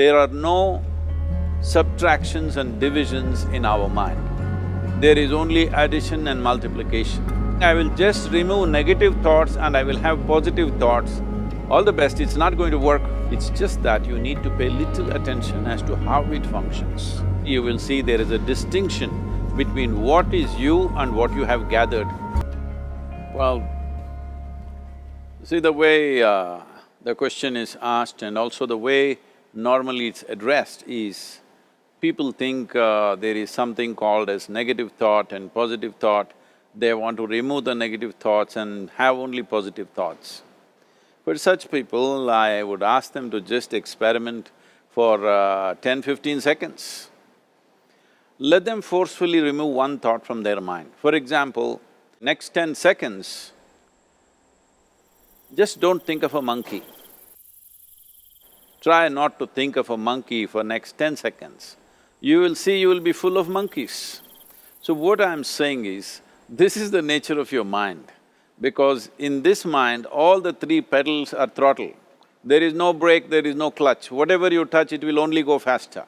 There are no subtractions and divisions in our mind. There is only addition and multiplication. I will just remove negative thoughts and I will have positive thoughts. All the best, it's not going to work. It's just that you need to pay little attention as to how it functions. You will see there is a distinction between what is you and what you have gathered. Well, see the way the question is asked and also the way normally it's addressed is, people think there is something called as negative thought and positive thought. They want to remove the negative thoughts and have only positive thoughts. For such people, I would ask them to just experiment for 10-15 seconds. Let them forcefully remove one thought from their mind. For example, next 10 seconds, just don't think of a monkey. Try not to think of a monkey for next 10 seconds. You will see you will be full of monkeys. So what I'm saying is, this is the nature of your mind, because in this mind, all the three pedals are throttle. There is no brake, there is no clutch. Whatever you touch, it will only go faster.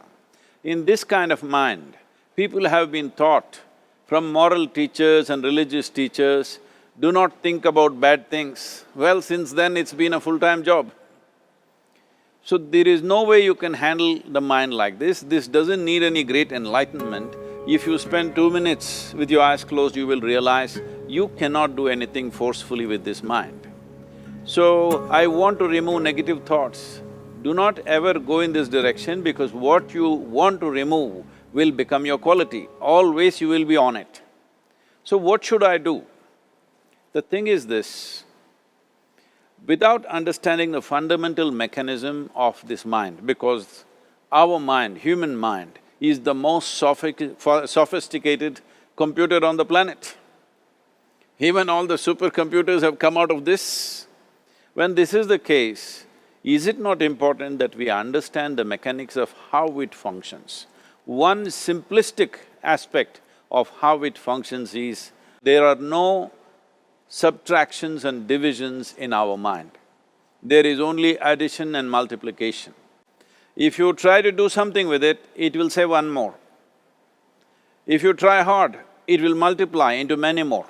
In this kind of mind, people have been taught from moral teachers and religious teachers, do not think about bad things. Well, since then it's been a full-time job. So there is no way you can handle the mind like this. This doesn't need any great enlightenment. If you spend 2 minutes with your eyes closed, you will realize you cannot do anything forcefully with this mind. So, I want to remove negative thoughts. Do not ever go in this direction because what you want to remove will become your quality. Always you will be on it. So what should I do? The thing is this, without understanding the fundamental mechanism of this mind, because our mind, human mind, is the most sophisticated computer on the planet. Even all the supercomputers have come out of this. When this is the case, is it not important that we understand the mechanics of how it functions? One simplistic aspect of how it functions is, there are no subtractions and divisions in our mind. There is only addition and multiplication. If you try to do something with it, it will say one more. If you try hard, it will multiply into many more.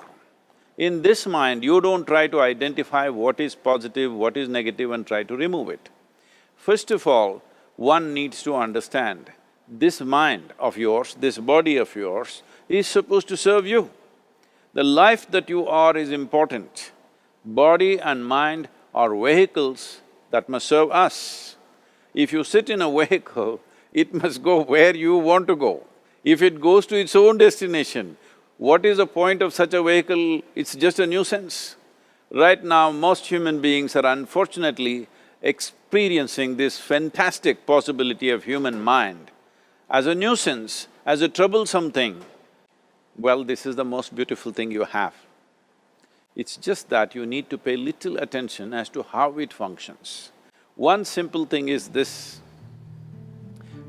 In this mind, you don't try to identify what is positive, what is negative and try to remove it. First of all, one needs to understand, this mind of yours, this body of yours is supposed to serve you. The life that you are is important. Body and mind are vehicles that must serve us. If you sit in a vehicle, it must go where you want to go. If it goes to its own destination, what is the point of such a vehicle? It's just a nuisance. Right now, most human beings are unfortunately experiencing this fantastic possibility of human mind as a nuisance, as a troublesome thing. Well, this is the most beautiful thing you have. It's just that you need to pay little attention as to how it functions. One simple thing is this.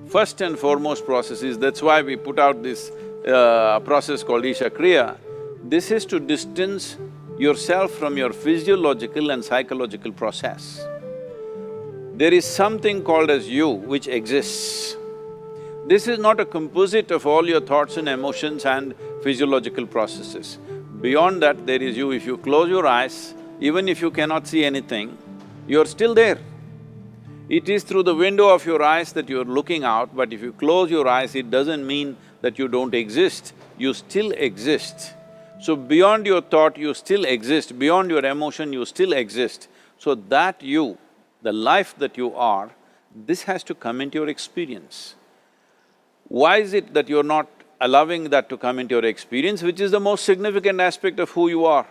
First and foremost process is, that's why we put out this process called Isha Kriya. This is to distance yourself from your physiological and psychological process. There is something called as you which exists. This is not a composite of all your thoughts and emotions and physiological processes. Beyond that, there is you. If you close your eyes, even if you cannot see anything, you're still there. It is through the window of your eyes that you're looking out, but if you close your eyes, it doesn't mean that you don't exist, you still exist. So beyond your thought, you still exist, beyond your emotion, you still exist. So that you, the life that you are, this has to come into your experience. Why is it that you're not allowing that to come into your experience, which is the most significant aspect of who you are?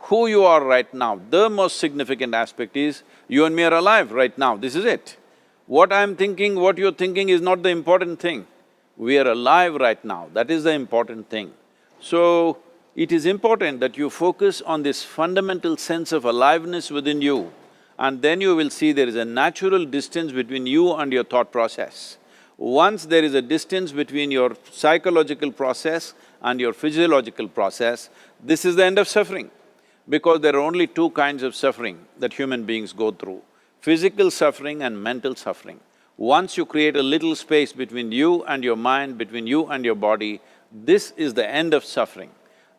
Who you are right now, the most significant aspect is, you and me are alive right now, this is it. What I'm thinking, what you're thinking is not the important thing. We are alive right now, that is the important thing. So, it is important that you focus on this fundamental sense of aliveness within you, and then you will see there is a natural distance between you and your thought process. Once there is a distance between your psychological process and your physiological process, this is the end of suffering. Because there are only two kinds of suffering that human beings go through, physical suffering and mental suffering. Once you create a little space between you and your mind, between you and your body, this is the end of suffering.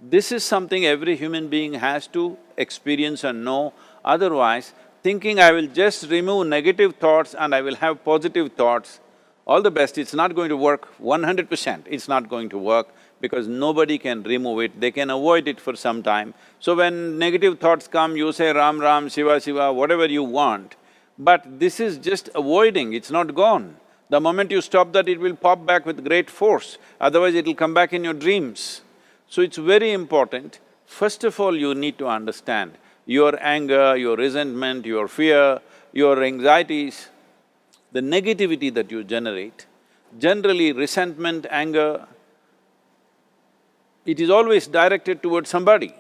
This is something every human being has to experience and know, otherwise thinking I will just remove negative thoughts and I will have positive thoughts, all the best, it's not going to work 100%, it's not going to work because nobody can remove it, they can avoid it for some time. So when negative thoughts come, you say Ram Ram, Shiva Shiva, whatever you want, but this is just avoiding, it's not gone. The moment you stop that, it will pop back with great force, otherwise it'll come back in your dreams. So it's very important, first of all you need to understand your anger, your resentment, your fear, your anxieties, the negativity that you generate. Generally resentment, anger, it is always directed towards somebody.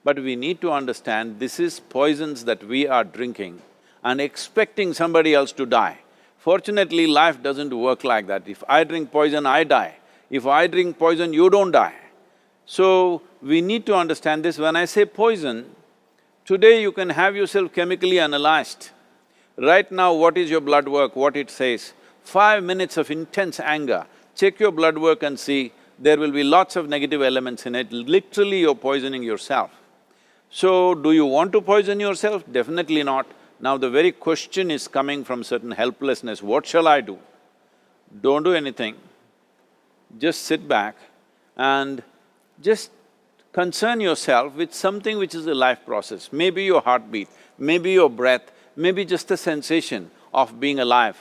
But we need to understand this is poisons that we are drinking and expecting somebody else to die. Fortunately, life doesn't work like that. If I drink poison, I die. If I drink poison, you don't die. So, we need to understand this. When I say poison, today you can have yourself chemically analyzed. Right now, what is your blood work, what it says? 5 minutes of intense anger, check your blood work and see, there will be lots of negative elements in it, literally you're poisoning yourself. So, do you want to poison yourself? Definitely not. Now the very question is coming from certain helplessness, what shall I do? Don't do anything, just sit back and just concern yourself with something which is a life process. Maybe your heartbeat, maybe your breath, maybe just a sensation of being alive.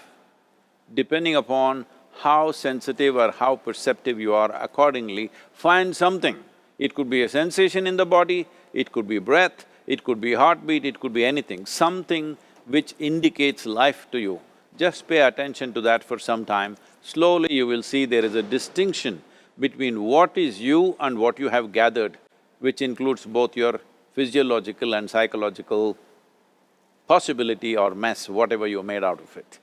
Depending upon how sensitive or how perceptive you are, accordingly, find something. It could be a sensation in the body, it could be breath, it could be heartbeat, it could be anything, something which indicates life to you. Just pay attention to that for some time. Slowly you will see there is a distinction between what is you and what you have gathered, which includes both your physiological and psychological possibility or mess, whatever you made out of it.